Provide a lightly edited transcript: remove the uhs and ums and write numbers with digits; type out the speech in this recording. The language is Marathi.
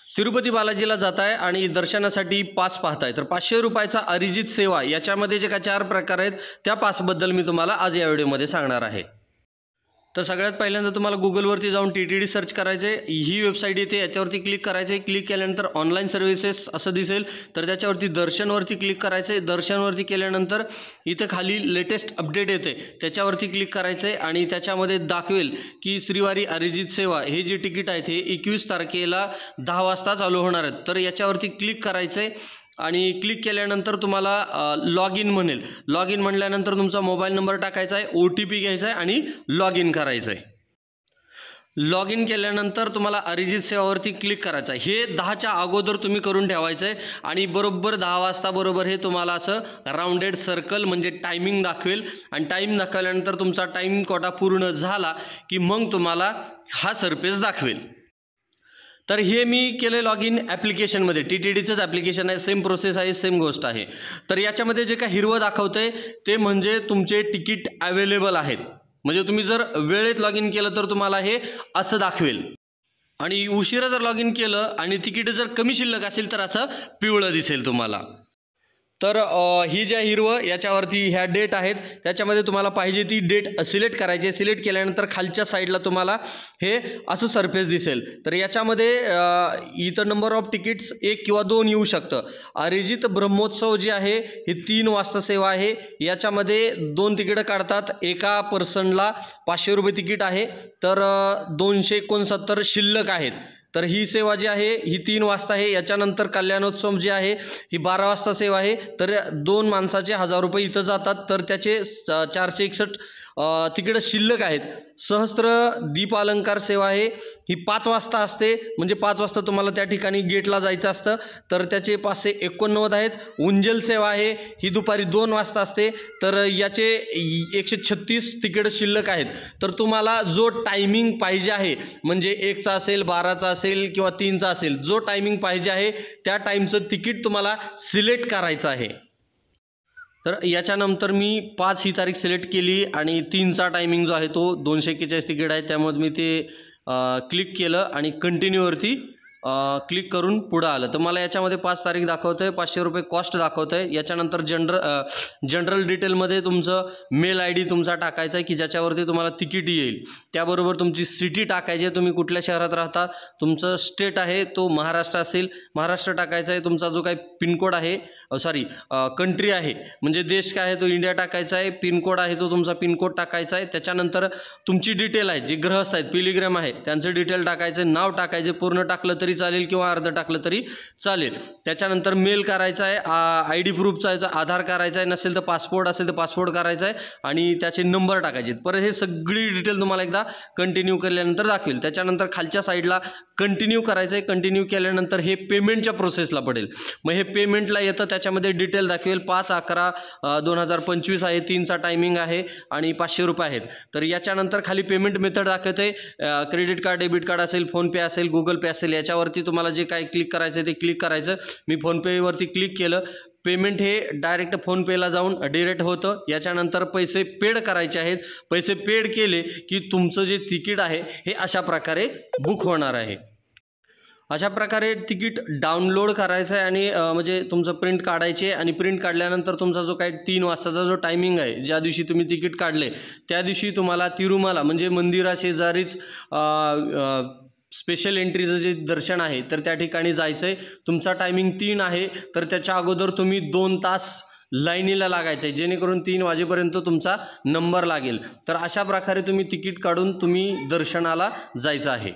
तिरुपती बालाजीला जाताय आणि दर्शनासाठी पास पाहताय तर 500 रुपयाचा अरिजित सेवा याच्यामध्ये जे काय 4 प्रकार आहेत त्या पासबद्दल मी तुम्हाला आज या व्हिडिओमध्ये सांगणार आहे। तर सगळ्यात पहिल्यांदा तुम्हाला गुगलवरती जाऊन TTD सर्च करायचे, ही वेबसाईट येते, याच्यावरती क्लिक करायचे। क्लिक केल्यानंतर ऑनलाईन सर्व्हिसेस असं दिसेल, तर त्याच्यावरती दर्शनवरती क्लिक करायचे। दर्शनवरती केल्यानंतर इथे खाली लेटेस्ट अपडेट येते, त्याच्यावरती क्लिक करायचे आणि त्याच्यामध्ये दाखवेल की श्रीवारी अरिजित सेवा हे जे तिकीट आहे ते 21 तारखेला 10 वाजता चालू होणार आहेत। तर याच्यावरती क्लिक करायचे आणि क्लिक केल्यानंतर तुम्हाला लॉग इन म्हणेल। लॉग इन म्हणल्यानंतर तुमचा मोबाईल नंबर टाकायचा आहे, OTP घ्यायचा आहे आणि लॉग इन करायचं आहे। लॉग इन केल्यानंतर तुम्हाला अरिजित सेवावरती क्लिक करायचं आहे। हे 10च्या अगोदर तुम्ही करून ठेवायचं आहे आणि बरोबर 10 वाजता बरोबर हे तुम्हाला असं राउंडेड सर्कल म्हणजे टायमिंग दाखवेल आणि टाईम दाखवल्यानंतर तुमचा टाईम कोटा पूर्ण झाला की मग तुम्हाला हा सरफेस दाखवेल। तर हे मी केले लॉग इन ॲप्लिकेशनमध्ये, TTDचंच ॲप्लिकेशन आहे, सेम प्रोसेस आहे, सेम गोष्ट आहे। तर याच्यामध्ये जे काय हिरवं दाखवतंय ते म्हणजे तुमचे तिकीट अवेलेबल आहेत, म्हणजे तुम्ही जर वेळेत लॉग इन केलं तर तुम्हाला हे असं दाखवेल आणि उशिरा जर लॉग इन केलं आणि तिकीट जर कमी शिल्लक असेल तर असं पिवळं दिसेल तुम्हाला। तर ही ज्या हिरवं याच्यावरती ह्या डेट आहेत, त्याच्यामध्ये तुम्हाला पाहिजे ती डेट सिलेक्ट करायची। सिलेक्ट केल्यानंतर खालच्या साईडला तुम्हाला हे असं सरफेस दिसेल। तर याच्यामध्ये इथं नंबर ऑफ तिकीट्स 1 किंवा 2 येऊ शकतं। अरिजित ब्रह्मोत्सव जे आहे ही 3 वाजता सेवा आहे, याच्यामध्ये 2 तिकीटं काढतात, एका पर्सनला 500 रुपये तिकीट आहे, तर 269 शिल्लक आहेत। तर ही सेवा जी आहे ही 3 वाजता आहे। याच्यानंतर कल्याणोत्सव जे आहे ही 12 वाजता सेवा आहे, तर 2 माणसाचे 1000 रुपये इथं जातात, तर त्याचे 461 तिकीटं शिल्लक आहेत। सहस्त्र दीप अलंकार सेवा आहे ही 5 वाजता असते, म्हणजे 5 वाजता तुम्हाला त्या ठिकाणी गेटला जायचं असतं, तर त्याचे 589 आहेत। उंजल सेवा आहे ही दुपारी 2 वाजता असते, तर याचे 136 तिकीटं शिल्लक आहेत। तर तुम्हाला जो टायमिंग पाहिजे आहे, म्हणजे 1चा असेल, 12चा असेल किंवा 3चा असेल, जो टायमिंग पाहिजे आहे त्या टाईमचं तिकीट तुम्हाला सिलेक्ट करायचं आहे। तर याच्यानंतर मी 5 ही तारीख सिलेक्ट केली आणि 3चा टायमिंग जो आहे तो 241 तिकीट आहे, त्यामुळे मी ते क्लिक केलं आणि कंटिन्यूवरती क्लिक करून पुढं आलं। तर मला याच्यामध्ये 5 तारीख दाखवतं आहे, 500 रुपये कॉस्ट दाखवतं आहे। याच्यानंतर जनरल डिटेलमध्ये तुमचं मेल ID तुमचा टाकायचा आहे की ज्याच्यावरती तुम्हाला तिकीट येईल, त्याबरोबर तुमची सिटी टाकायची आहे, तुम्ही कुठल्या शहरात राहता, तुमचं स्टेट आहे तो महाराष्ट्र असेल, महाराष्ट्र टाकायचा आहे, तुमचा जो काही पिनकोड आहे कंट्री आहे म्हणजे देश काय आहे तो इंडिया टाकायचा आहे, पिनकोड आहे तो तुमचा पिनकोड टाकायचा आहे। त्याच्यानंतर तुमची डिटेल आहे, जे ग्रहस्थ आहेत, पिलिग्रम आहे, त्यांचं डिटेल टाकायचं, नाव टाकायचे, पूर्ण टाकलं तरी चालेल किंवा अर्ध टाकलं तरी चालेल। त्याच्यानंतर मेल करायचा आहे, ID प्रूफचा आहे, आधार करायचा आहे, नसेल तर पासपोर्ट असेल तर पासपोर्ट करायचा आहे आणि त्याचे नंबर टाकायचे। परत हे सगळी डिटेल तुम्हाला एकदा कंटिन्यू केल्यानंतर दाखवेल। त्याच्यानंतर खालच्या साईडला कंटिन्यू करायचं आहे, कंटिन्यू केल्यानंतर हे पेमेंटच्या प्रोसेसला पडेल, मग हे पेमेंटला येतं, त्याच्यामध्ये डिटेल दाखवेल। 5/11/2025 आहे, 3चा टायमिंग आहे आणि 500 रुपये आहेत। तर याच्यानंतर खाली पेमेंट मेथड दाखवते, क्रेडिट कार्ड, डेबिट कार्ड असेल, फोनपे असेल, गुगल पे असेल, याच्यावरती तुम्हाला जे काय क्लिक करायचं ते क्लिक करायचं। मी फोनपेवरती क्लिक केलं, पेमेंट हे डायरेक्ट फोनपेला जाऊन डिरेक्ट होतं। याच्यानंतर पैसे पेड करायचे आहेत, पैसे पेड केले की तुमचं जे तिकीट आहे हे अशा प्रकारे बुक होणार आहे। अशा प्रकारे तिकीट डाउनलोड करायचं आहे आणि म्हणजे तुमचं प्रिंट काढायचे आणि प्रिंट काढल्यानंतर तुमचा जो काही 3 वाजताचा जो टायमिंग आहे, ज्या दिवशी तुम्ही तिकीट काढले त्या दिवशी तुम्हाला तिरुमला म्हणजे मंदिराशेजारीच स्पेशल एंट्रीचं जे दर्शन आहे तर त्या ठिकाणी जायचं आहे। तुमचा टायमिंग 3 आहे, तर त्याच्या अगोदर तुम्ही 2 तास लाईनीला लागायचं आहे, जेणेकरून 3 वाजेपर्यंत तुमचा नंबर लागेल। तर अशा प्रकारे तुम्ही तिकीट काढून तुम्ही दर्शनाला जायचं आहे।